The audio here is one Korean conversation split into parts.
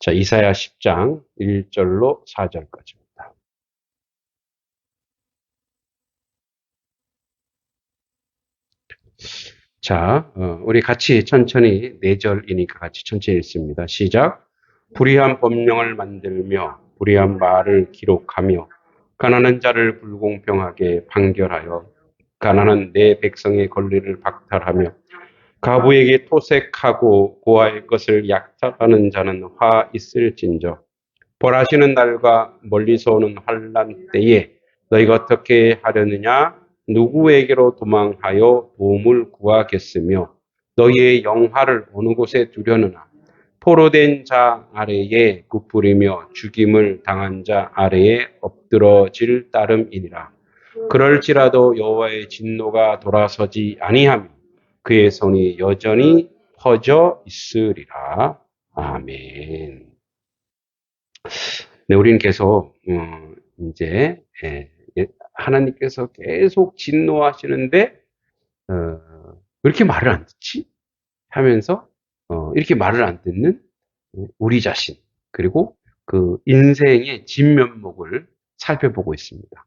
자, 이사야 10장 1절로 4절까지입니다. 자, 우리 같이 천천히 4절이니까 같이 천천히 읽습니다. 시작. 불의한 법령을 만들며 불의한 말을 기록하며 가난한 자를 불공평하게 판결하여 가난한 내 백성의 권리를 박탈하며 가부에게 토색하고 고아의 것을 약탈하는 자는 화 있을진저. 벌하시는 날과 멀리서 오는 환난 때에 너희가 어떻게 하려느냐? 누구에게로 도망하여 도움을 구하겠으며 너희의 영화를 어느 곳에 두려느냐? 포로된 자 아래에 굽부리며 죽임을 당한 자 아래에 엎드러질 따름이니라. 그럴지라도 여호와의 진노가 돌아서지 아니하며 그의 손이 여전히 퍼져 있으리라. 아멘. 네, 우리는 계속 이제 하나님께서 계속 진노하시는데 왜 이렇게 말을 안 듣지? 하면서 이렇게 말을 안 듣는 우리 자신 그리고 그 인생의 진면목을 살펴보고 있습니다.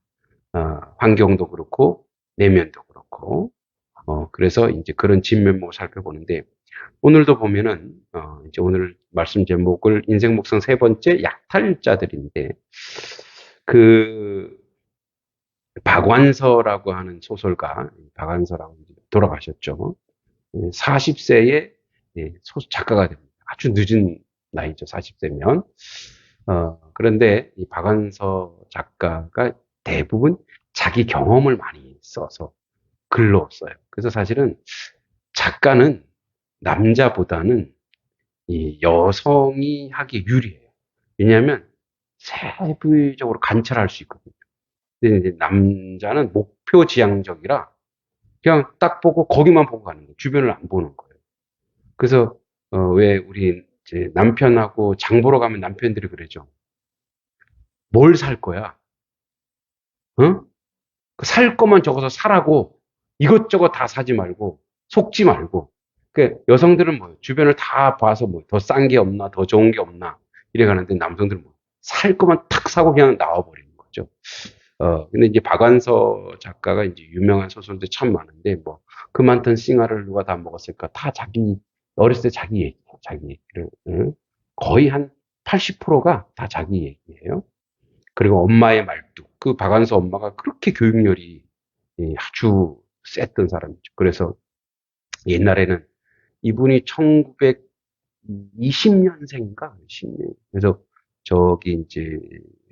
환경도 그렇고 내면도 그렇고 그래서 이제 그런 진면목을 살펴보는데 오늘도 보면은 이제 오늘 말씀 제목을 인생 목성 3번째 약탈자들인데 그 박완서라고 하는 소설가 박완서라고 돌아가셨죠. 40세에 작가가 됩니다. 아주 늦은 나이죠. 40세면. 그런데 이 박완서 작가가 대부분 자기 경험을 많이 써서 글로 써요. 그래서 사실은 작가는 남자보다는 이 여성이 하기 유리해요. 왜냐하면 세부적으로 관찰할 수 있거든요. 근데 이제 남자는 목표 지향적이라 그냥 딱 보고 거기만 보고 가는 거예요. 주변을 안 보는 거예요. 그래서 왜 우리 이제 남편하고 장 보러 가면 남편들이 그러죠. 뭘 살 거야? 어? 살 거만 적어서 사라고 이것저것 다 사지 말고 속지 말고. 그 여성들은 뭐 주변을 다 봐서 뭐 더 싼 게 없나 더 좋은 게 없나 이래 가는데 남성들은 뭐 살 거만 탁 사고 그냥 나와 버리는 거죠. 근데 이제 박완서 작가가 이제 유명한 소설들 참 많은데 뭐 그 많던 싱아를 누가 다 먹었을까 다 자기 어렸을 때 자기 얘기 자기 얘기를 거의 한 80%가 다 자기 얘기예요. 그리고 엄마의 말뚝 그 박완서 엄마가 그렇게 교육열이 아주 셌던 사람이죠. 그래서 옛날에는 이분이 1920년생인가 10년 그래서 저기 이제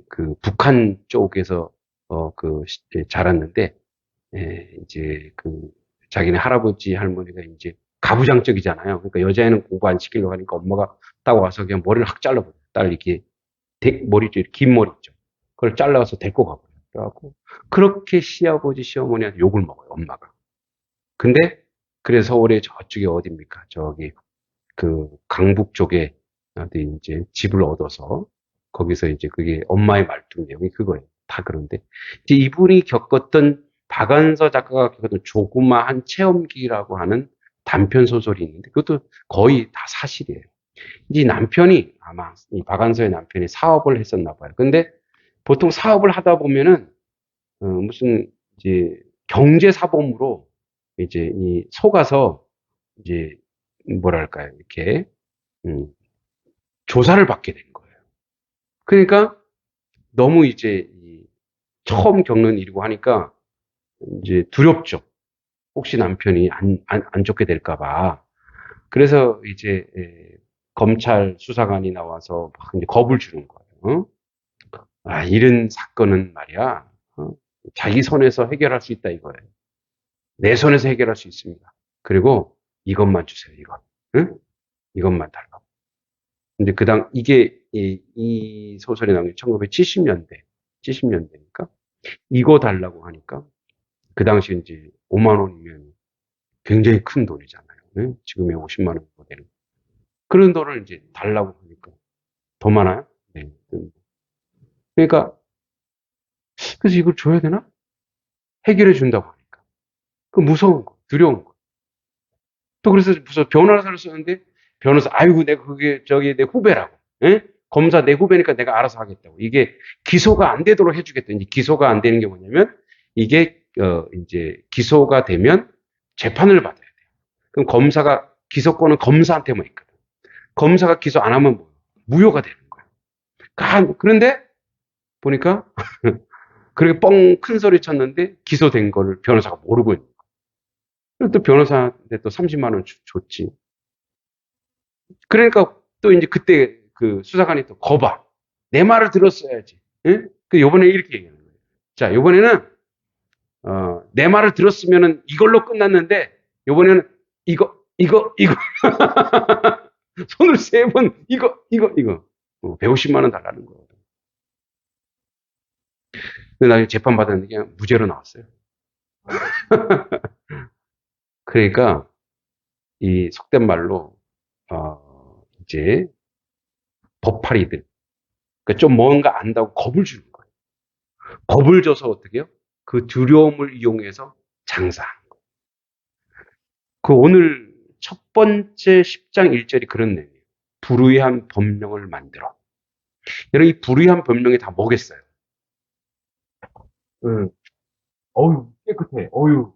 그 북한 쪽에서 자랐는데 이제 그 자기네 할아버지 할머니가 이제 가부장적이잖아요. 그러니까 여자애는 공부 안 시키려고 하니까 엄마가 딱 와서 그냥 머리를 확 잘라버려요. 딸 이렇게 머리죠, 긴 머리 있죠. 그걸 잘라서 데리고 가버려요. 그래갖고 그렇게 시아버지 시어머니한테 욕을 먹어요, 엄마가. 근데 그래서 서울에 저쪽에 어디입니까? 저기 그 강북 쪽에 어디 이제 집을 얻어서 거기서 이제 그게 엄마의 말뚝 내용이 그거예요. 다 그런데 이제 이분이 겪었던 박완서 작가가 겪었던 조그마한 체험기라고 하는 단편 소설이 있는데 그것도 거의 다 사실이에요. 이제 남편이 아마 이 박완서의 남편이 사업을 했었나 봐요. 근데 보통 사업을 하다 보면은 무슨 이제 경제사범으로 이제 이 속아서 이제 뭐랄까요 이렇게 음, 조사를 받게 된 거예요. 그러니까 너무 이제 처음 겪는 일이고 하니까 이제 두렵죠. 혹시 남편이 안 좋게 될까봐. 그래서 이제 검찰 수사관이 나와서 막 이제 겁을 주는 거예요. 이런 사건은 말이야. 자기 손에서 해결할 수 있다 이거예요. 내 손에서 해결할 수 있습니다. 그리고 이것만 주세요. 이것. 응? 이것만 달라고. 근데 이게 이 소설이 나온 게 1970년대, 70년대니까 이거 달라고 하니까 그 당시 이제 5만 원이면 굉장히 큰 돈이잖아요. 네? 지금의 50만 원 모델은. 그런 돈을 이제 달라고 하니까 더 많아요? 네. 그러니까 그래서 이걸 줘야 되나? 해결해 준다고 하니까. 그 무서운 거, 두려운 거. 또 그래서 무슨 변호사를 쓰는데 변호사 아이고 내가 그게 저기 내 후배라고. 예? 검사 내 후배니까 내가 알아서 하겠다고. 이게 기소가 안 되도록 해주겠다. 이제 기소가 안 되는 게 뭐냐면 이게 이제 기소가 되면 재판을 받아야 돼요. 그럼 검사가 기소권은 검사한테만 있거든. 검사가 기소 안 하면 뭐 무효가 되는 거야. 그런데 보니까 그렇게 뻥 큰 소리 쳤는데 기소된 거를 변호사가 모르고 있는 거야. 또 변호사한테 또 30만 원 줬지. 그러니까 또 이제 그때 그 수사관이 또 거봐. 내 말을 들었어야지. 예? 그 요번에 이렇게 얘기하는 거예요. 자, 요번에는 내 말을 들었으면은 이걸로 끝났는데 요번에는 이거 손을 세 번 이거 150만 원 달라는 거예요. 근데 나중에 재판 받았는데 그냥 무죄로 나왔어요. 그러니까 이 속된 말로 이제 법파리들 그러니까 좀 뭔가 안다고 겁을 주는 거예요. 겁을 줘서 어떻게 해요? 그 두려움을 이용해서 장사하는 거예요. 그 오늘 첫 번째 10장 1절이 그런 내용이에요. 불의한 법령을 만들어. 여러분 이 불의한 법령이 다 뭐겠어요? 어유 깨끗해. 어유.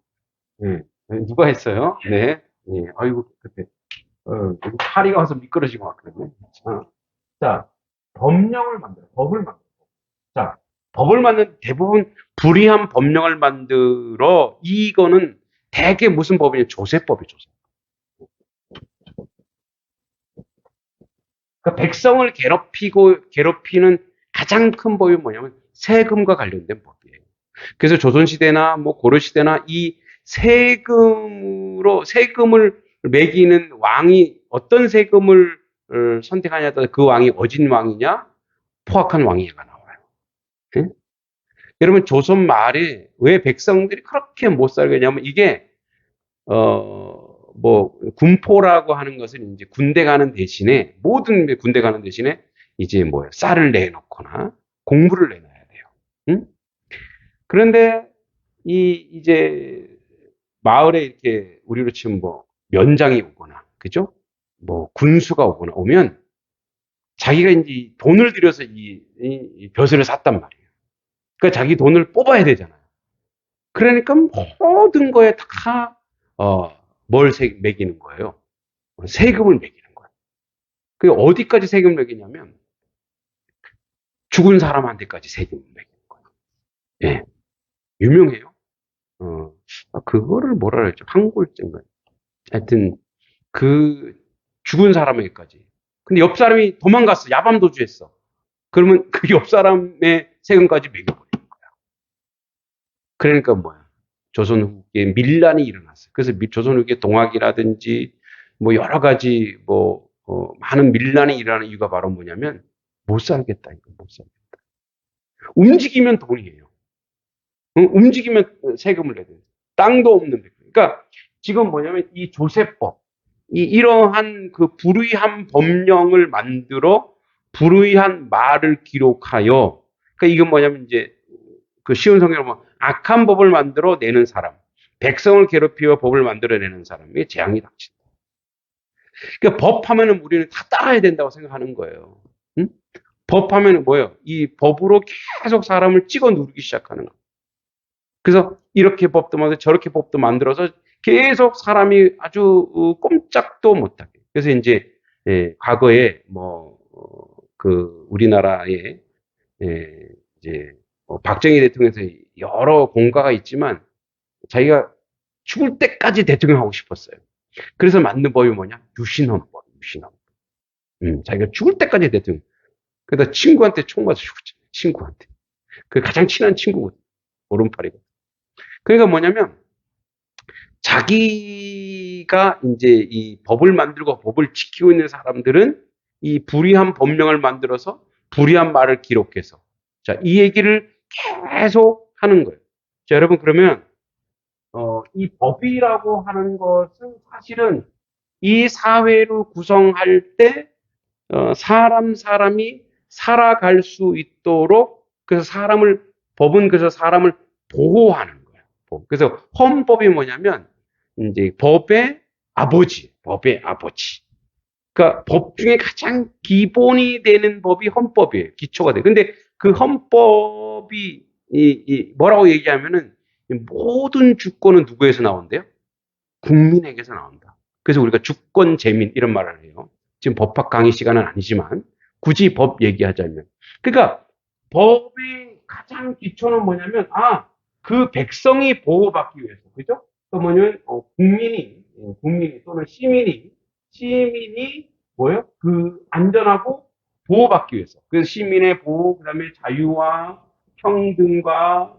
네. 누가 했어요? 네. 네. 아이고 깨끗해. 여기 파리가 와서 미끄러지고 막 그러네. 자, 법령을 만들어. 법을 만들어. 자, 법을 만든 대부분 불의한 법령을 만들어 이거는 대개 무슨 법이냐? 조세법이 조세. 그러니까 백성을 괴롭히는 가장 큰 법이 뭐냐면 세금과 관련된 법이에요. 그래서 조선시대나 뭐 고려시대나 이 세금을 매기는 왕이 어떤 세금을 선택하냐에 따라 그 왕이 어진 왕이냐 포악한 왕이냐가 나와요. 네? 여러분 조선 말에 왜 백성들이 그렇게 못 살겠냐면 이게 뭐 군포라고 하는 것은 이제 군대 가는 대신에 모든 군대 가는 대신에 이제 뭐예요 쌀을 내놓거나 공부를 내놔야 돼요. 응? 그런데 이제 마을에 이렇게 우리로 치면 뭐 면장이 오거나 그죠? 뭐 군수가 오면 자기가 이제 돈을 들여서 이 벼슬을 샀단 말이에요. 그러니까 자기 돈을 뽑아야 되잖아요. 그러니까 모든 거에 다 뭘 매기는 거예요? 세금을 매기는 거예요. 그 어디까지 세금을 매기냐면 죽은 사람한테까지 세금을 매기는 거예요. 예, 유명해요. 그거를 뭐라 그랬죠? 항골증가. 하여튼 그 죽은 사람에게까지. 근데 옆 사람이 도망갔어. 야밤도주했어. 그러면 그 옆 사람의 세금까지 매겨버리는 거야. 그러니까 뭐야? 조선 후기에 밀란이 일어났어요. 그래서 조선 후기에 동학이라든지 뭐 여러 가지 뭐 많은 밀란이 일어나는 이유가 바로 뭐냐면 못 살겠다. 이거 못 살겠다. 움직이면 돈이에요. 움직이면 세금을 내야 돼요. 땅도 없는데. 그러니까 지금 뭐냐면 이 조세법, 이러한 그 불의한 법령을 만들어 불의한 말을 기록하여, 그러니까 이건 뭐냐면 이제 그 쉬운 성경으로 보면 악한 법을 만들어 내는 사람, 백성을 괴롭히어 법을 만들어내는 사람에게 재앙이 닥친다. 그러니까 법하면은 우리는 다 따라야 된다고 생각하는 거예요. 응? 법하면은 뭐예요? 이 법으로 계속 사람을 찍어 누르기 시작하는 거예요. 그래서 이렇게 법도 만들고 저렇게 법도 만들어서 계속 사람이 아주 꼼짝도 못하게. 그래서 이제 과거에 뭐 그 우리나라에 이제 박정희 대통령에서 여러 공과가 있지만 자기가 죽을 때까지 대통령 하고 싶었어요. 그래서 만든 법이 뭐냐? 유신헌법, 유신헌법. 자기가 죽을 때까지 대통령. 그러다 친구한테 총 맞아 죽었죠. 친구한테. 그 가장 친한 친구거든. 오른팔이거든. 그러니까 뭐냐면 자기가 이제 이 법을 만들고 법을 지키고 있는 사람들은 이 불의한 법령을 만들어서 불의한 말을 기록해서 자, 이 얘기를 계속 하는 거예요. 자, 여러분 그러면 이 법이라고 하는 것은 사실은 이 사회를 구성할 때 사람이 살아갈 수 있도록 그래서 법은 그래서 사람을 보호하는 거예요. 그래서 헌법이 뭐냐면 이제 법의 아버지. 그러니까 법 중에 가장 기본이 되는 법이 헌법이에요. 기초가 돼. 근데 그 헌법이 뭐라고 얘기하면은 모든 주권은 누구에서 나온대요? 국민에게서 나온다. 그래서 우리가 주권 재민 이런 말을 해요. 지금 법학 강의 시간은 아니지만 굳이 법 얘기하자면. 그러니까 법의 가장 기초는 뭐냐면 그 백성이 보호받기 위해서. 그죠? 그 뭐냐면 국민이 또는 시민이 뭐예요? 그 안전하고 보호받기 위해서. 그래서 시민의 보호, 그다음에 자유와 평등과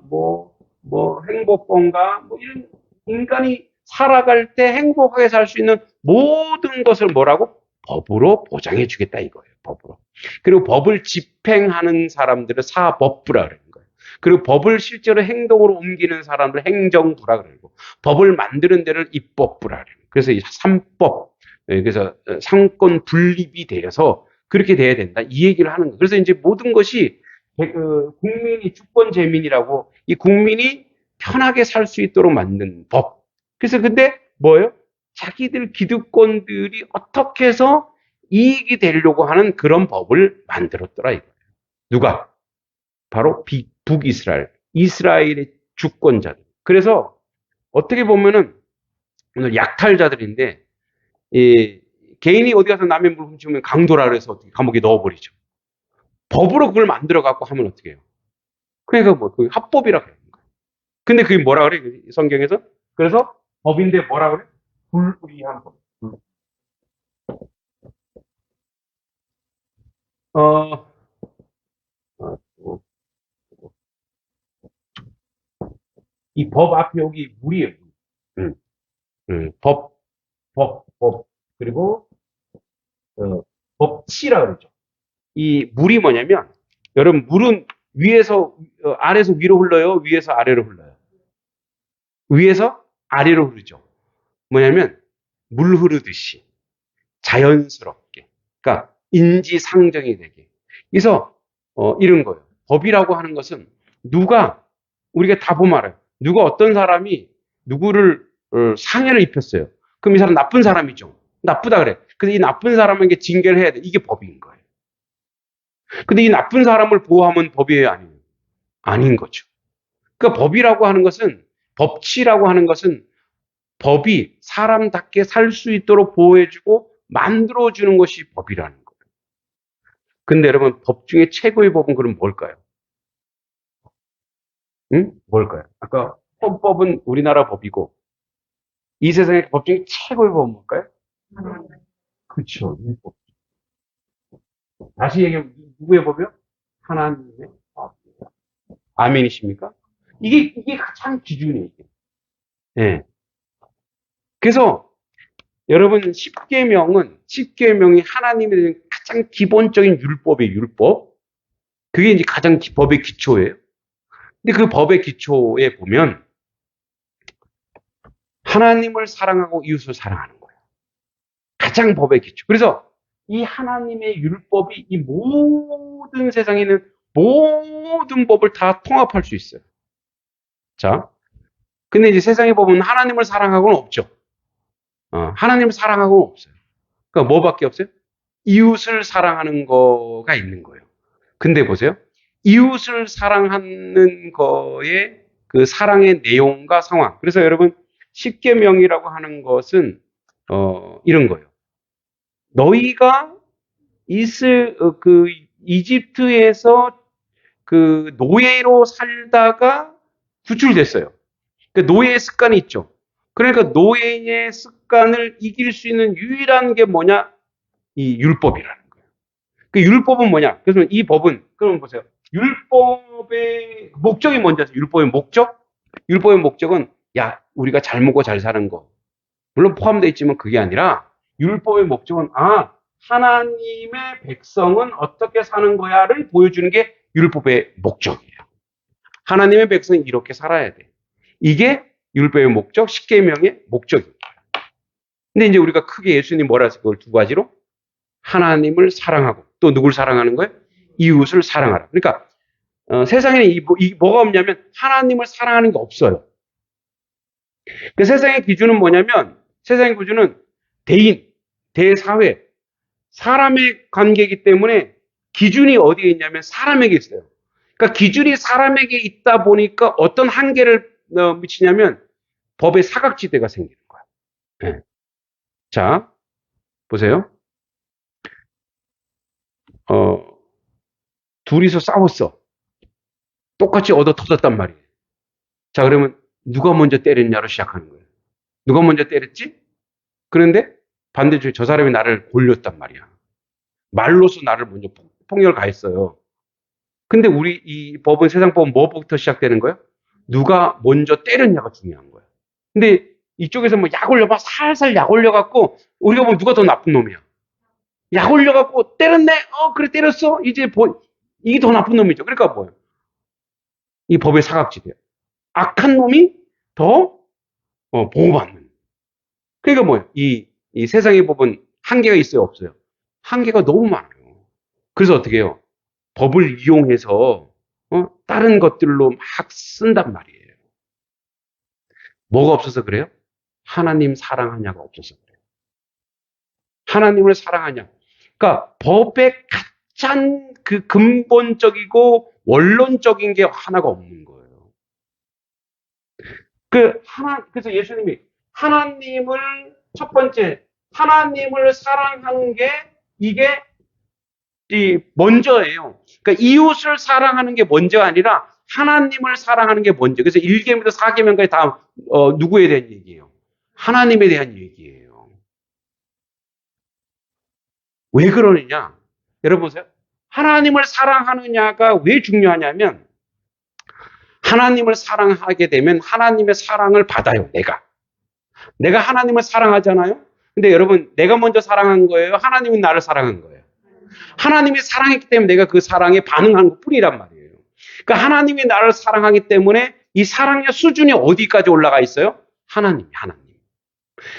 행복권과 이런 인간이 살아갈 때 행복하게 살 수 있는 모든 것을 뭐라고? 법으로 보장해 주겠다 이거예요. 법으로. 그리고 법을 집행하는 사람들을 사법부라 그러는 거예요. 그리고 법을 실제로 행동으로 옮기는 사람들 행정부라 그러고 법을 만드는 데를 입법부라 그래요. 그래서 이 삼법, 그래서 상권 분립이 되어서 그렇게 돼야 된다. 이 얘기를 하는 거예요. 그래서 이제 모든 것이 국민이 주권 재민이라고 이 국민이 편하게 살 수 있도록 만든 법. 그래서 근데 뭐예요? 자기들 기득권들이 어떻게 해서 이익이 되려고 하는 그런 법을 만들었더라 이거예요. 누가? 바로 북이스라엘, 이스라엘의 주권자들. 그래서 어떻게 보면은 오늘 약탈자들인데 개인이 어디 가서 남의 물 훔치면 강도라 그래서 어떻게 감옥에 넣어버리죠. 법으로 그걸 만들어 갖고 하면 어떻게 해요? 그러니까 그 합법이라 그래요. 근데 그게 뭐라 그래? 성경에서? 그래서 법인데 뭐라 그래? 불의한 법. 어, 이 법 앞에 여기 물이에요. 물. 법. 그리고 법치라 그러죠. 이 물이 뭐냐면 여러분 물은 위에서 아래에서 위로 흘러요. 위에서 아래로 흘러요. 위에서 아래로 흐르죠. 뭐냐면 물 흐르듯이 자연스럽게. 그러니까 인지상정이 되게. 그래서 이런 거예요. 법이라고 하는 것은 우리가 다 보면 알아요. 누가 어떤 사람이 누구를 상해를 입혔어요. 그럼 이 사람 나쁜 사람이죠. 나쁘다 그래. 근데 이 나쁜 사람에게 징계를 해야 돼. 이게 법인 거예요. 근데 이 나쁜 사람을 보호하면 법이에요, 아니에요? 아닌 거죠. 그러니까 법이라고 하는 것은 법치라고 하는 것은 법이 사람답게 살 수 있도록 보호해주고 만들어주는 것이 법이라는 거예요. 근데 여러분 법 중에 최고의 법은 그럼 뭘까요? 응? 뭘까요? 아까 헌법은 우리나라 법이고 이 세상의 법 중에 최고의 법은 뭘까요? 그렇죠. 율법. 다시 얘기하면 누구의 법이요? 하나님의 법. 아멘이십니까? 이게 가장 기준이에요. 예. 그래서 여러분 십계명이 하나님에 대한 가장 기본적인 율법이에요. 율법. 그게 이제 가장 법의 기초예요. 근데 그 법의 기초에 보면 하나님을 사랑하고 이웃을 사랑하는 거예요. 가장 법의 기초. 그래서 이 하나님의 율법이 이 모든 세상에 있는 모든 법을 다 통합할 수 있어요. 자, 근데 이제 세상의 법은 하나님을 사랑하고는 없죠. 하나님을 사랑하고는 없어요. 그러니까 뭐밖에 없어요? 이웃을 사랑하는 거가 있는 거예요. 근데 보세요. 이웃을 사랑하는 거에 그 사랑의 내용과 상황. 그래서 여러분 십계명이라고 하는 것은 이런 거예요. 너희가 이집트에서 그 노예로 살다가 구출됐어요. 그 노예의 습관이 있죠. 그러니까 노예의 습관을 이길 수 있는 유일한 게 뭐냐? 이 율법이라는 거예요. 그 율법은 뭐냐? 그래서 이 법은 그럼 보세요. 율법의 목적이 뭔지 아세요? 율법의 목적? 율법의 목적은 우리가 잘 먹고 잘 사는 거. 물론 포함되어 있지만 그게 아니라 율법의 목적은 하나님의 백성은 어떻게 사는 거야를 보여주는 게 율법의 목적이에요. 하나님의 백성이 이렇게 살아야 돼. 이게 율법의 목적, 십계명의 목적입니다. 근데 이제 우리가 크게 예수님 뭐라 했어요? 그걸 두 가지로 하나님을 사랑하고 또 누굴 사랑하는 거예요? 이웃을 사랑하라. 그러니까 세상에는 뭐가 없냐면 하나님을 사랑하는 게 없어요. 그 세상의 기준은 뭐냐면 세상의 기준은 대인, 대사회, 사람의 관계이기 때문에 기준이 어디에 있냐면 사람에게 있어요. 그러니까 기준이 사람에게 있다 보니까 어떤 한계를 미치냐면 법의 사각지대가 생기는 거야. 네. 자, 보세요. 둘이서 싸웠어. 똑같이 얻어 터졌단 말이에요. 자, 그러면 누가 먼저 때렸냐로 시작하는 거예요. 누가 먼저 때렸지? 그런데 반대쪽에 저 사람이 나를 골렸단 말이야. 말로서 나를 먼저 폭력을 가했어요. 근데 우리 이 법은 세상법은 뭐부터 시작되는 거예요? 누가 먼저 때렸냐가 중요한 거예요. 근데 이쪽에서 뭐 약 올려봐 살살 약 올려갖고 우리가 보면 누가 더 나쁜 놈이야. 약 올려갖고 때렸네. 그래 때렸어. 이제 이게 더 나쁜 놈이죠. 그러니까 뭐예요? 이 법의 사각지대예요. 악한 놈이 더 보호받는. 그러니까 뭐예요? 이 세상의 법은 한계가 있어요, 없어요? 한계가 너무 많아요. 그래서 어떻게 해요? 법을 이용해서 다른 것들로 막 쓴단 말이에요. 뭐가 없어서 그래요? 하나님 사랑하냐가 없어서 그래요. 하나님을 사랑하냐. 그러니까 법의 가장 그 근본적이고 원론적인 게 하나가 없는 거예요. 그래서 예수님이 하나님을 첫 번째 하나님을 사랑하는 게 이게 먼저예요. 그러니까 이웃을 사랑하는 게 먼저가 아니라 하나님을 사랑하는 게 먼저. 그래서 1계명부터 4계명까지 다 누구에 대한 얘기예요? 하나님에 대한 얘기예요. 왜 그러느냐? 여러분 보세요. 하나님을 사랑하느냐가 왜 중요하냐면 하나님을 사랑하게 되면 하나님의 사랑을 받아요. 내가 하나님을 사랑하잖아요. 근데 여러분 내가 먼저 사랑한 거예요? 하나님은 나를 사랑한 거예요? 하나님이 사랑했기 때문에 내가 그 사랑에 반응한 것뿐이란 말이에요. 그러니까 하나님이 나를 사랑하기 때문에 이 사랑의 수준이 어디까지 올라가 있어요? 하나님.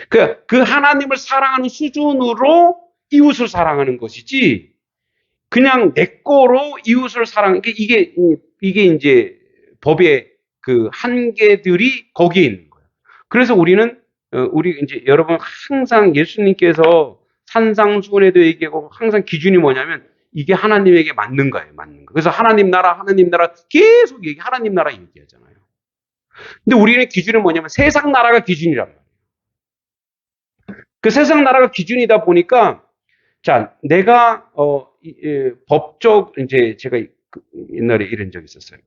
그 하나님을 사랑하는 수준으로 이웃을 사랑하는 것이지 그냥 내 거로 이웃을 사랑하는 이게 이제 법의 그 한계들이 거기에 있는 거예요. 그래서 우리 이제 여러분 항상 예수님께서 산상수훈에도 얘기하고 항상 기준이 뭐냐면 이게 하나님에게 맞는 거예요. 그래서 하나님 나라 계속 하나님 나라 얘기하잖아요. 근데 우리는 기준은 뭐냐면 세상 나라가 기준이란 말이에요. 그 세상 나라가 기준이다 보니까 자, 내가 법적 이제 제가 옛날에 이런 적이 있었어요.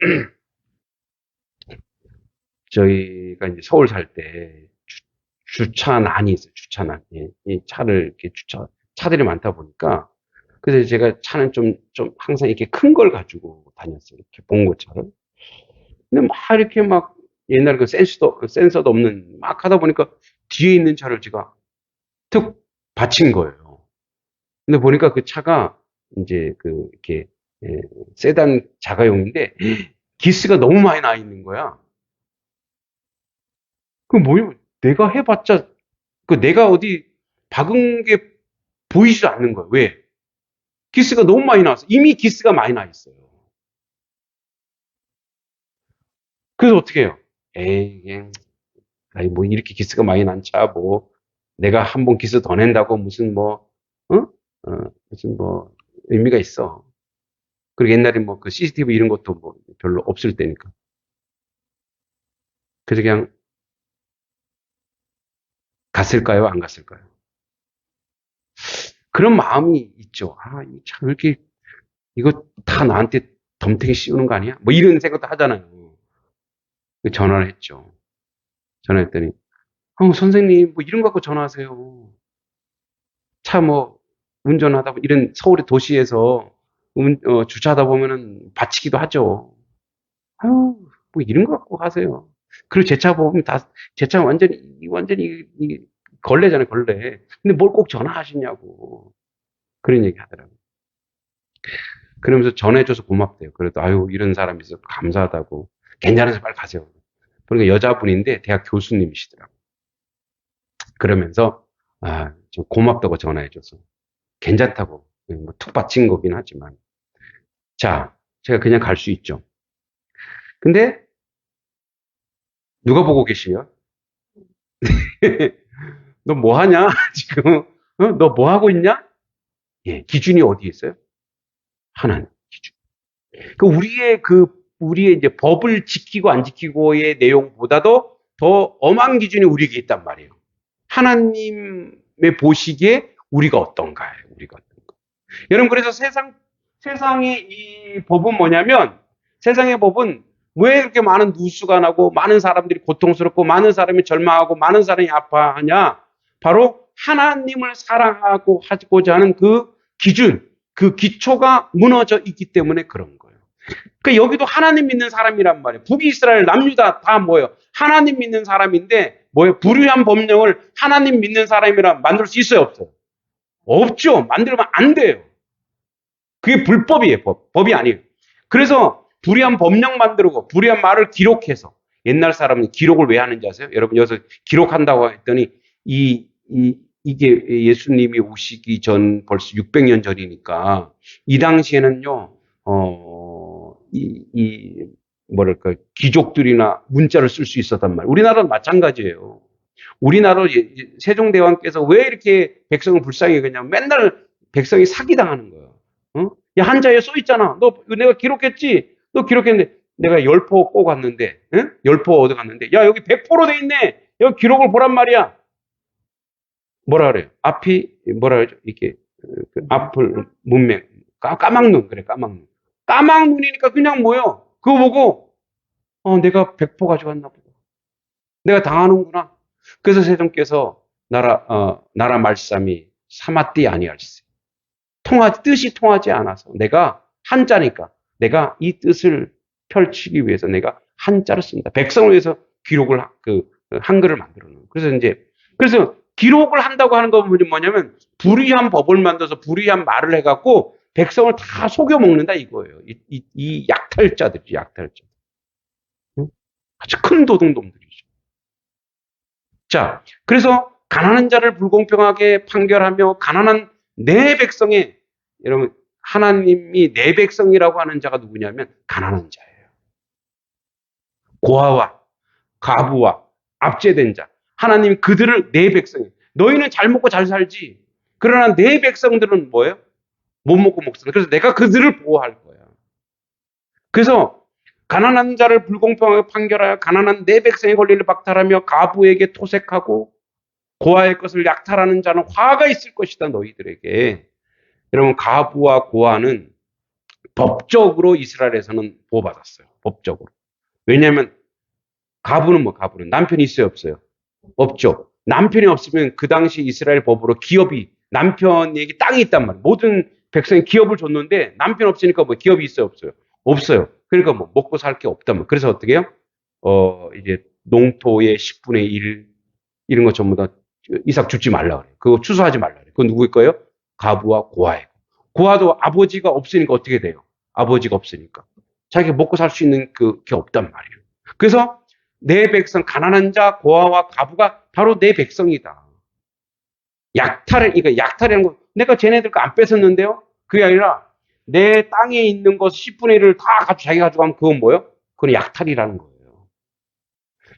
저희가 이제 서울 살 때 주차난이 있어요. 주차난. 이 차를 이렇게 차들이 많다 보니까 그래서 제가 차는 좀 항상 이렇게 큰 걸 가지고 다녔어요. 이렇게 봉고차를. 근데 막 이렇게 막 옛날에 그 센서도 없는 막 하다 보니까 뒤에 있는 차를 제가 툭 받친 거예요. 근데 보니까 그 차가 이제 이렇게 세단 자가용인데 기스가 너무 많이 나 있는 거야. 뭐예요? 내가 해봤자 내가 어디 박은 게 보이지도 않는 거예요. 왜? 기스가 너무 많이 나왔어. 이미 기스가 많이 나 있어요. 그래서 어떻게 해요? 에이, 뭐 이렇게 기스가 많이 난 차, 내가 한 번 기스 더 낸다고 무슨 무슨 의미가 있어. 그리고 옛날에 그 CCTV 이런 것도 별로 없을 때니까. 그래서 그냥 갔을까요? 안 갔을까요? 그런 마음이 있죠. 참, 이렇게, 이거 다 나한테 덤탱이 씌우는 거 아니야? 이런 생각도 하잖아요. 전화를 했죠. 전화했더니, 선생님, 이런 거 갖고 전화하세요. 차 운전하다, 이런 서울의 도시에서 주차하다 보면은 받치기도 하죠. 이런 거 갖고 하세요. 그리고 제 차 보면 제 차 완전히 걸레잖아요, 걸레. 근데 뭘 꼭 전화하시냐고. 그런 얘기 하더라고요. 그러면서 전해줘서 고맙대요. 그래도, 이런 사람이 있어서 감사하다고. 괜찮아서 빨리 가세요. 그러니까 여자분인데 대학 교수님이시더라고요. 그러면서, 좀 고맙다고 전화해줘서. 괜찮다고. 툭 받친 거긴 하지만. 자, 제가 그냥 갈 수 있죠. 근데, 누가 보고 계시면? 너 뭐 하냐? 지금, 너 뭐 하고 있냐? 예, 기준이 어디에 있어요? 하나님 기준. 우리의 이제 법을 지키고 안 지키고의 내용보다도 더 엄한 기준이 우리에게 있단 말이에요. 하나님의 보시기에 우리가 어떤가요? 우리가 어떤가. 여러분, 그래서 세상의 이 법은 뭐냐면, 세상의 법은 왜 이렇게 많은 누수가 나고, 많은 사람들이 고통스럽고, 많은 사람이 절망하고, 많은 사람이 아파하냐? 바로 하나님을 사랑하고 하고자 하는 그 기준, 그 기초가 무너져 있기 때문에 그런 거예요. 그러니까 여기도 하나님 믿는 사람이란 말이에요. 북이스라엘, 남유다 다 뭐예요? 하나님 믿는 사람인데 뭐예요? 불의한 법령을 하나님 믿는 사람이라 만들 수 있어요? 없어요? 없죠. 만들면 안 돼요. 그게 불법이에요. 법이 아니에요. 그래서 불의한 법령 만들고 불의한 말을 기록해서, 옛날 사람은 기록을 왜 하는지 아세요? 여러분, 여기서 기록한다고 했더니 이게 예수님이 오시기 전 벌써 600년 전이니까 이 당시에는요, 뭐랄까, 귀족들이나 문자를 쓸 수 있었단 말이에요. 우리나라는 마찬가지예요. 우리나라 세종대왕께서 왜 이렇게 백성을 불쌍히 그냥 맨날 백성이 사기당하는 거예요. 어? 야, 한자에 써 있잖아. 너 내가 기록했지? 너 기록했는데 내가 열포 꼭 왔는데, 응? 열포 얻어 갔는데, 야, 여기 100%로 돼 있네. 여기 기록을 보란 말이야. 뭐라 그래요? 앞이 뭐라 그러죠? 이렇게 그 앞을 문맥 까막눈, 그래, 까막눈. 까막눈이니까 그냥 뭐요? 그거 보고 내가 100% 가져갔나 보다. 내가 당하는구나. 그래서 세종께서 나라 말씀이 사마띠 아니할세. 뜻이 통하지 않아서, 내가 한자니까 내가 이 뜻을 펼치기 위해서 내가 한자를 씁니다. 백성을 위해서 기록을 한글을 만들어 놓은. 그래서 기록을 한다고 하는 건 뭐냐면 불의한 법을 만들어서 불의한 말을 해갖고 백성을 다 속여 먹는다 이거예요. 이 약탈자들이 약탈자. 응? 아주 큰 도둑놈들이죠. 자, 그래서 가난한 자를 불공평하게 판결하며 가난한 내 백성의, 여러분, 하나님이 내 백성이라고 하는 자가 누구냐면 가난한 자예요. 고아와 과부와 압제된 자. 하나님이 그들을 내 백성이에요. 너희는 잘 먹고 잘 살지. 그러나 내 백성들은 뭐예요? 못 먹고 못 살아. 그래서 내가 그들을 보호할 거야. 그래서 가난한 자를 불공평하게 판결하여 가난한 내 백성의 권리를 박탈하며 가부에게 토색하고 고아의 것을 약탈하는 자는 화가 있을 것이다, 너희들에게. 여러분, 가부와 고아는 법적으로 이스라엘에서는 보호받았어요. 법적으로. 왜냐하면 가부는 남편이 있어요, 없어요? 없죠. 남편이 없으면 그 당시 이스라엘 법으로 기업이, 남편에게 땅이 있단 말이에요. 모든 백성이 기업을 줬는데 남편 없으니까 기업이 있어요, 없어요? 없어요. 그러니까 먹고 살 게 없단 말이에요. 그래서 어떻게 해요? 이제 농토의 10분의 1 이런 거 전부 다 이삭 주지 말라 그래요. 그거 추수하지 말라 그래요. 그건 누구일 거예요? 가부와 고아예요. 고아도 아버지가 없으니까 어떻게 돼요? 아버지가 없으니까 자기가 먹고 살 수 있는 그게 없단 말이에요. 그래서 내 백성, 가난한 자, 고아와 가부가 바로 내 백성이다. 약탈이라는 거, 내가 쟤네들 거 안 뺏었는데요? 그게 아니라 내 땅에 있는 것 10분의 1을 다 자기가 가져가면 그건 뭐예요? 그건 약탈이라는 거예요.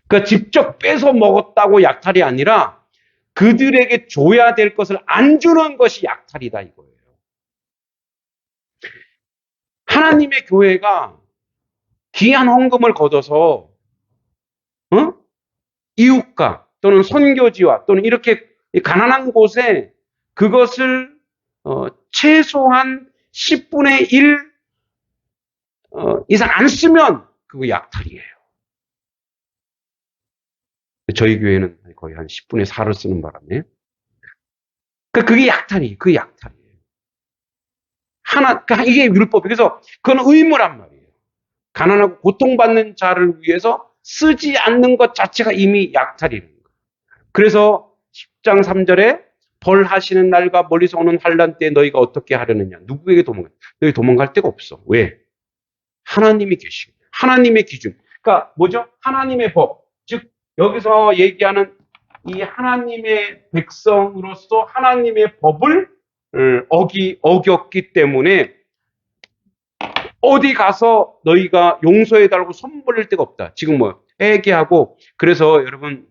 그러니까 직접 뺏어 먹었다고 약탈이 아니라 그들에게 줘야 될 것을 안 주는 것이 약탈이다 이거예요. 하나님의 교회가 귀한 헌금을 걷어서 이웃가 또는 선교지와 또는 이렇게 가난한 곳에 그것을 최소한 10분의 1 이상 안 쓰면 그거 약탈이에요. 저희 교회는 거의 한 10분의 4를 쓰는 바람에 그게 약탈이에요. 그게 약탈이에요. 이게 율법. 그래서 그건 의무란 말이에요. 가난하고 고통받는 자를 위해서 쓰지 않는 것 자체가 이미 약탈이라는 거예요. 그래서 10장 3절에 벌하시는 날과 멀리서 오는 환난 때 너희가 어떻게 하려느냐. 누구에게 도망가? 너희 도망갈 데가 없어. 왜? 하나님이 계시고 하나님의 기준. 그러니까 뭐죠? 하나님의 법. 즉 여기서 얘기하는 이 하나님의 백성으로서 하나님의 법을 어겼기 때문에 어디 가서 너희가 용서해달라고 손 벌릴 데가 없다. 지금 회개하고. 그래서 여러분,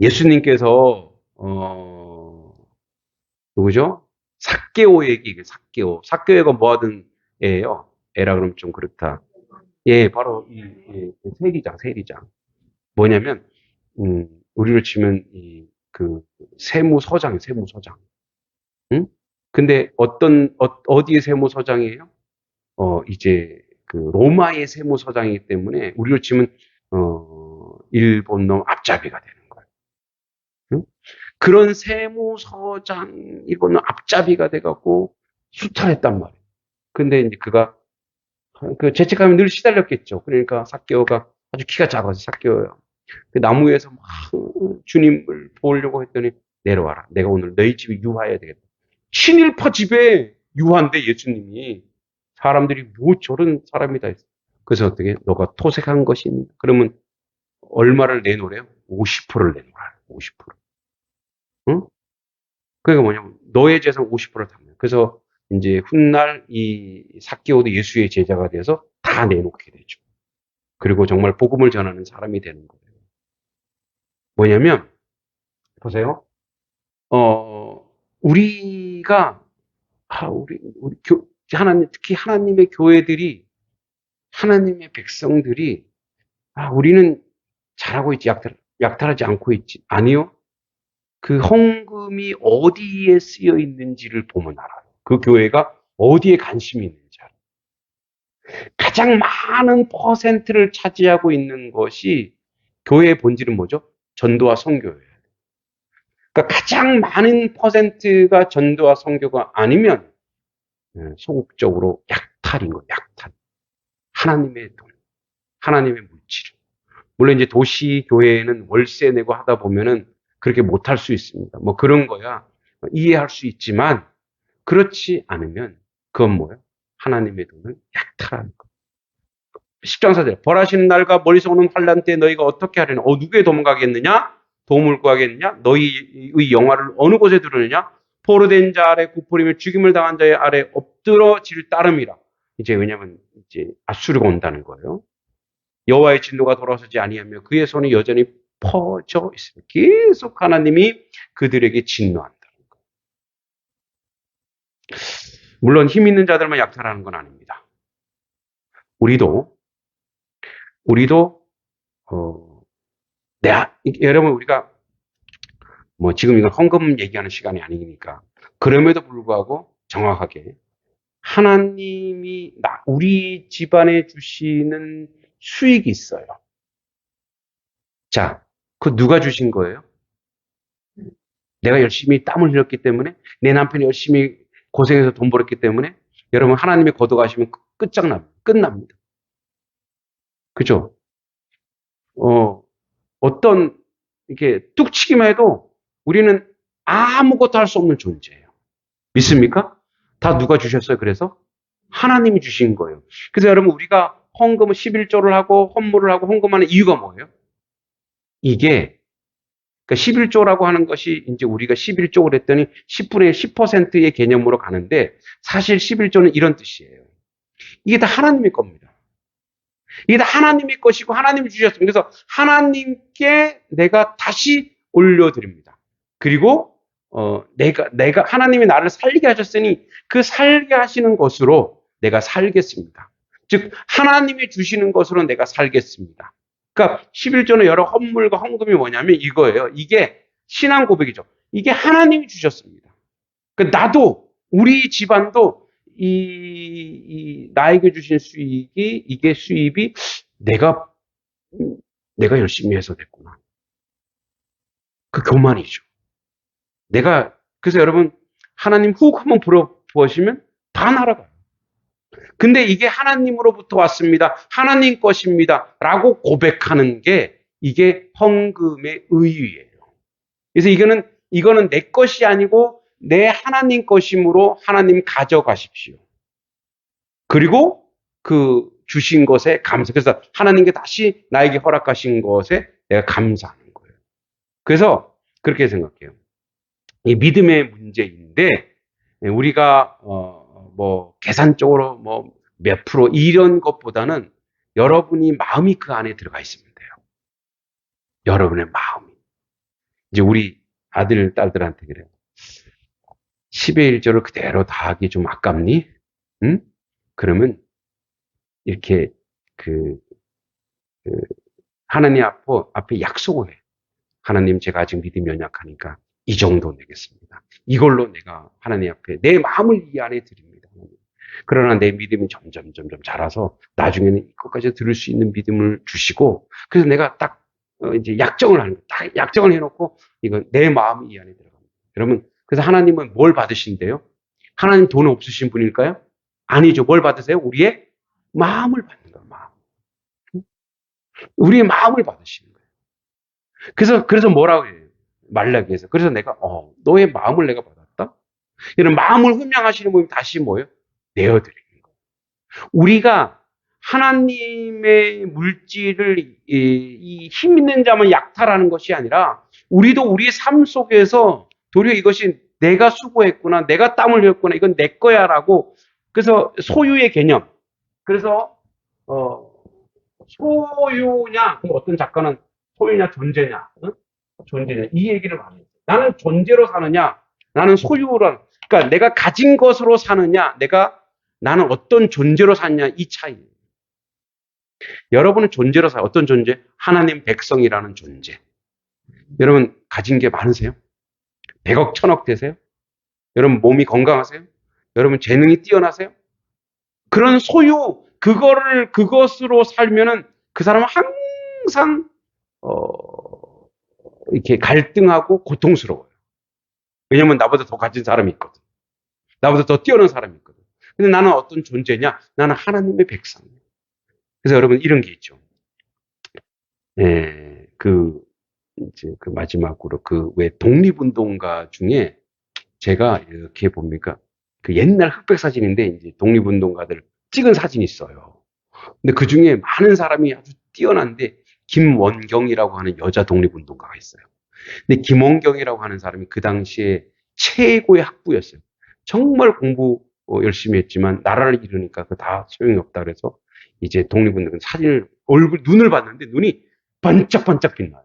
예수님께서 누구죠? 삭개오 얘기, 삭개오. 삭개오가 뭐 하던 애예요? 애라 그러면 좀 그렇다. 예, 바로 세리장. 뭐냐면, 우리로 치면 그 세무서장. 응? 근데 어디의 세무서장이에요? 이제 그 로마의 세무서장이기 때문에 우리로 치면 일본 놈 앞잡이가 되는 거예요. 응? 그런 세무서장 일본 놈 앞잡이가 돼갖고 수탈했단 말이에요. 근데 이제 그가 그 죄책감에 늘 시달렸겠죠. 그러니까 삭개오가 아주 키가 작아서 삭개오예요. 그 나무 위에서 막 주님을 보려고 했더니 내려와라. 내가 오늘 너희 집에 유하해야 되겠다. 친일파 집에 유한데 예수님이 사람들이 뭐 저런 사람이다 했어. 그래서 어떻게 너가 토색한 것이니? 그러면 얼마를 내놓으래요? 50%를 내놓으라. 50%. 응? 그러니까 뭐냐면 너의 재산 50%를 담는. 그래서 이제 훗날 이 삭개오도 예수의 제자가 돼서 다 내놓게 되죠. 그리고 정말 복음을 전하는 사람이 되는 거예요. 뭐냐면 보세요. 우리가 하나님 특히 하나님의 교회들이 하나님의 백성들이 우리는 잘하고 있지 약탈하지 않고 있지 아니요. 그 헌금이 어디에 쓰여 있는지를 보면 알아요. 그 교회가 어디에 관심이 있는지 알아요. 가장 많은 퍼센트를 차지하고 있는 것이 교회의 본질은 뭐죠? 전도와 선교예요. 그러니까 가장 많은 퍼센트가 전도와 선교가 아니면 소극적으로 약탈인 거예요. 약탈. 하나님의 돈, 하나님의 물질. 물론 이제 도시 교회에는 월세 내고 하다 보면은 그렇게 못할 수 있습니다. 뭐 그런 거야 이해할 수 있지만 그렇지 않으면 그건 뭐예요? 하나님의 돈을 약탈하는 거. 10장사절 벌하시는 날과 멀리서 오는 환란 때 너희가 어떻게 하려냐? 누구의 도망가겠느냐? 도움을 구하겠느냐? 너희의 영화를 어느 곳에 두르느냐? 포로된 자 아래 구풀이며 죽임을 당한 자의 아래 엎드러질 따름이라. 이제 왜냐하면 이제 아수르가 온다는 거예요. 여호와의 진노가 돌아서지 아니하며 그의 손이 여전히 퍼져 있습니다. 계속 하나님이 그들에게 진노한다는 거예요. 물론 힘 있는 자들만 약탈하는 건 아닙니다. 우리도 여러분 우리가 뭐 지금 이건 헌금 얘기하는 시간이 아니니까 그럼에도 불구하고 정확하게 하나님이 우리 집안에 주시는 수익이 있어요. 자, 그거 누가 주신 거예요? 내가 열심히 땀을 흘렸기 때문에 내 남편이 열심히 고생해서 돈 벌었기 때문에 여러분 하나님이 걷어가시면 끝납니다. 그죠? 어떤 이렇게 뚝치기만 해도 우리는 아무것도 할 수 없는 존재예요. 믿습니까? 다 누가 주셨어요? 그래서 하나님이 주신 거예요. 그래서 여러분 우리가 헌금을 11조를 하고 헌물을 하고 헌금하는 이유가 뭐예요? 이게 그러니까 11조라고 하는 것이 이제 우리가 11조를 했더니 10분의 10%의 개념으로 가는데 사실 11조는 이런 뜻이에요. 이게 다 하나님의 겁니다. 이게 다 하나님의 것이고 하나님이 주셨습니다. 그래서 하나님께 내가 다시 올려드립니다. 그리고 내가 하나님이 나를 살게 하셨으니 그 살게 하시는 것으로 내가 살겠습니다. 즉 하나님이 주시는 것으로 내가 살겠습니다. 그러니까 11조는 여러 헌물과 헌금이 뭐냐면 이거예요. 이게 신앙 고백이죠. 이게 하나님이 주셨습니다. 그러니까 나도 우리 집안도 나에게 주신 수익이 이게 수입이 내가 열심히 해서 됐구나. 그 교만이죠. 그래서 여러분 하나님 훅 한번 부어보시면 다 날아가요. 근데 이게 하나님으로부터 왔습니다. 하나님 것입니다. 라고 고백하는 게 이게 헌금의 의의예요. 그래서 이거는 내 것이 아니고 내 하나님 것이므로 하나님 가져가십시오. 그리고 그 주신 것에 감사. 그래서 하나님께 다시 나에게 허락하신 것에 내가 감사하는 거예요. 그래서 그렇게 생각해요. 이 믿음의 문제인데 우리가 뭐 계산적으로 뭐 몇 프로 이런 것보다는 여러분이 마음이 그 안에 들어가 있으면 돼요. 여러분의 마음이. 이제 우리 아들, 딸들한테 그래요. 10의 1조를 그대로 다 하기 좀 아깝니? 응? 그러면 이렇게 그, 그 하나님 앞에 약속을 해. 하나님, 제가 아직 믿음이 연약하니까 이 정도 내겠습니다. 이걸로 내가 하나님 앞에 내 마음을 이 안에 드립니다. 그러나 내 믿음이 점점 자라서 나중에는 이것까지 들을 수 있는 믿음을 주시고, 그래서 내가 딱 이제 약정을 하는 거예요. 딱 약정을 해놓고 이거 내 마음이 이 안에 들어갑니다. 여러분, 그래서 하나님은 뭘 받으신대요? 하나님 돈 없으신 분일까요? 아니죠. 뭘 받으세요? 우리의 마음을 받는 거예요. 마음. 우리의 마음을 받으시는 거예요. 그래서 뭐라고 해요? 말라기에서. 그래서 내가 너의 마음을 내가 받았다. 이런 마음을 훈양하시는 분이 다시 뭐예요? 내어드리는 거예요. 우리가 하나님의 물질을 이 힘 있는 자만 약탈하는 것이 아니라 우리도 우리의 삶 속에서 도리어 이것이 내가 수고했구나, 내가 땀을 흘렸구나, 이건 내 거야라고. 그래서 소유의 개념. 그래서 소유냐, 어떤 작가는 소유냐 존재냐, 응? 존재냐 이 얘기를 많이 해요. 나는 존재로 사느냐, 나는 소유로, 그러니까 내가 가진 것으로 사느냐, 나는 어떤 존재로 사느냐, 이 차이. 여러분은 존재로 사요. 어떤 존재? 하나님 백성이라는 존재. 여러분 가진 게 많으세요? 100억, 1000억 되세요? 여러분 몸이 건강하세요? 여러분 재능이 뛰어나세요? 그런 소유, 그것으로 살면은 그 사람은 항상 이렇게 갈등하고 고통스러워요. 왜냐면 나보다 더 가진 사람이 있거든. 나보다 더 뛰어난 사람이 있거든. 근데 나는 어떤 존재냐? 나는 하나님의 백성이에요. 그래서 여러분 이런 게 있죠. 이제 그 마지막으로 왜 독립운동가 중에 제가 이렇게 봅니까? 그 옛날 흑백 사진인데 이제 독립운동가들 찍은 사진이 있어요. 근데 그 중에 많은 사람이 아주 뛰어난데 김원경이라고 하는 여자 독립운동가가 있어요. 근데 김원경이라고 하는 사람이 그 당시에 최고의 학부였어요. 정말 공부 열심히 했지만 나라를 잃으니까 그 다 소용이 없다 그래서 이제 독립운동 사진을 눈을 봤는데 눈이 반짝반짝 빛나요.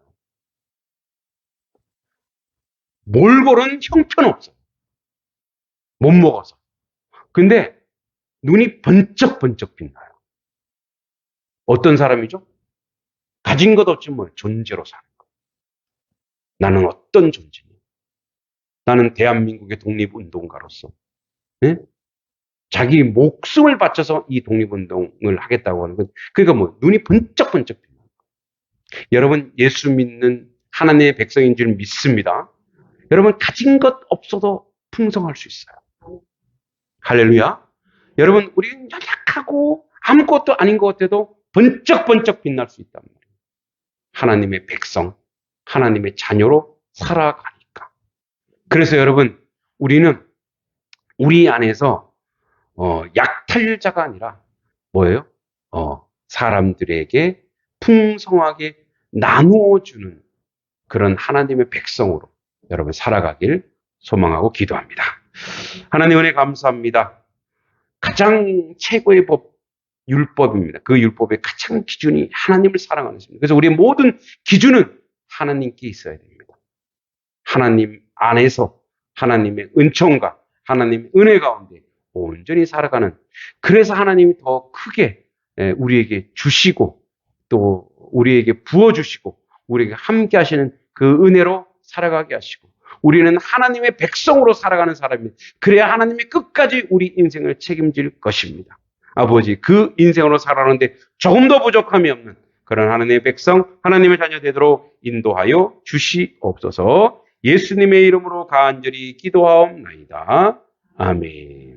몰골은 형편없어. 못 먹어서. 근데 눈이 번쩍번쩍 빛나요. 어떤 사람이죠? 가진 것 없지 뭐 존재로 사는 거. 나는 어떤 존재냐? 나는 대한민국의 독립운동가로서 자기 목숨을 바쳐서 이 독립운동을 하겠다고 하는 건 그러니까 뭐 눈이 번쩍번쩍 빛나는 거예요. 여러분 예수 믿는 하나님의 백성인 줄 믿습니다. 여러분 가진 것 없어도 풍성할 수 있어요. 할렐루야. 여러분 우리는 약하고 아무것도 아닌 것 같아도 번쩍번쩍 빛날 수 있단 말이에요. 하나님의 백성, 하나님의 자녀로 살아가니까. 그래서 여러분 우리는 우리 안에서 약탈자가 아니라 뭐예요? 사람들에게 풍성하게 나누어주는 그런 하나님의 백성으로 여러분 살아가길 소망하고 기도합니다. 하나님 은혜 감사합니다. 가장 최고의 법, 율법입니다. 그 율법의 가장 기준이 하나님을 사랑하는 것입니다. 그래서 우리의 모든 기준은 하나님께 있어야 됩니다. 하나님 안에서 하나님의 은총과 하나님의 은혜 가운데 온전히 살아가는, 그래서 하나님이 더 크게 우리에게 주시고 또 우리에게 부어주시고 우리에게 함께 하시는 그 은혜로 살아가게 하시고 우리는 하나님의 백성으로 살아가는 사람입니다. 그래야 하나님이 끝까지 우리 인생을 책임질 것입니다. 아버지, 그 인생으로 살아가는데 조금 더 부족함이 없는 그런 하나님의 백성, 하나님의 자녀 되도록 인도하여 주시옵소서. 예수님의 이름으로 간절히 기도하옵나이다. 아멘.